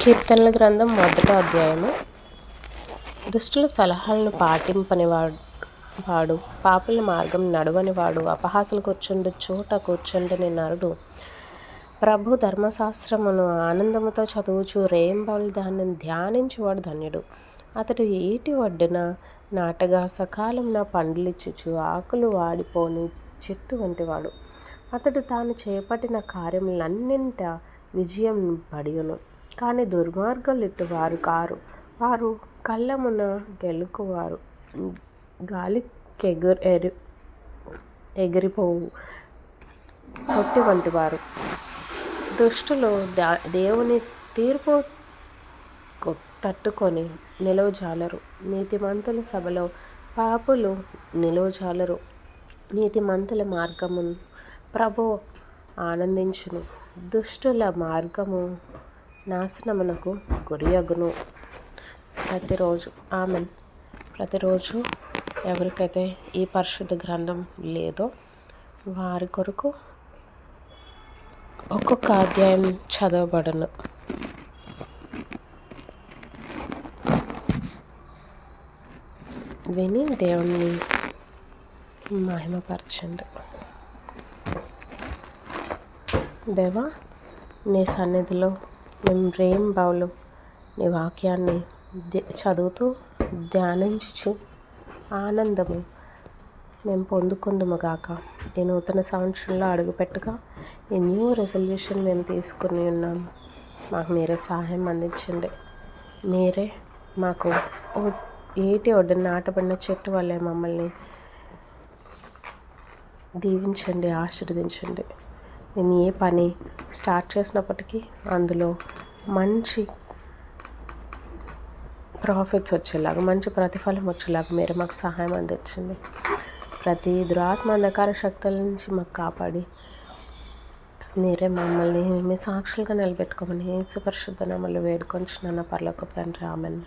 కీర్తనల గ్రంథం 1వ అధ్యాయము. దుష్టుల సలహాలను పాటింపనివాడు, పాపుల మార్గం నడవనివాడు, అపహాసలు కూర్చుండు చోట కూర్చుండని నరుడు, ప్రభు ధర్మశాస్త్రమును ఆనందముతో చదువుచు రేయింబవళ్ళు దాన్ని ధ్యానించువాడు ధన్యుడు. అతడు ఏటి ఒడ్డున నాటగా సకాలమున పండ్లిచ్చుచు ఆకులు వాడిపోని చెట్టు వంటివాడు. అతడు తాను చేపట్టిన కార్యములన్నింట విజయం పడియును. కానీ దుర్మార్గులు ఇట్టువారు కారు. వారు కళ్ళమున గెలుకువారు, ఎగిరిపోవు పొట్టి వంటివారు. దుష్టులు దేవుని తీర్పు తట్టుకొని నిలువజాలరు. నీతిమంతుల సభలో పాపులు నిలువజాలరు. నీతిమంతుల మార్గమును ప్రభు ఆనందించును. దుష్టుల మార్గము నాశనమునకు గురియగును. ప్రతిరోజు ఎవరికైతే ఈ పరిశుద్ధ గ్రంథం లేదో వారి కొరకు ఒక్కొక్క అధ్యాయం చదవబడను. విని దేవుణ్ణి మహిమపరచండి. దేవా, నీ సన్నిధిలో మేము రేయింబవళ్ళు నీ వాక్యాన్ని చదువుతూ ధ్యానించుచు ఆనందము మేము పొందుకుందుము గాక. ఈ నూతన సంవత్సరంలో అడుగుపెట్టగా ఈ న్యూ రెజల్యూషన్ మేము తీసుకుని ఉన్నాము. మాకు మీరే సహాయం అందించండి. మీరే మాకు ఏటి ఒడ్డున నాటబడిన చెట్టు వల్లే మమ్మల్ని దీవించండి, ఆశీర్వదించండి. మేము ఏ పని స్టార్ట్ చేసినప్పటికీ అందులో మంచి ప్రాఫిట్స్ వచ్చేలాగా, మంచి ప్రతిఫలం వచ్చేలాగా మీరే మాకు సహాయం అందించండి. ప్రతి దురాత్మ అంధకార శక్తుల నుంచి మాకు కాపాడి మీరే మమ్మల్ని మీ సాక్షులుగా నిలబెట్టుకోమని యేసు పరిశుద్ధ నామములో వేడుకొంచున్నాను పరలోకపు తండ్రి. ఆమేన్.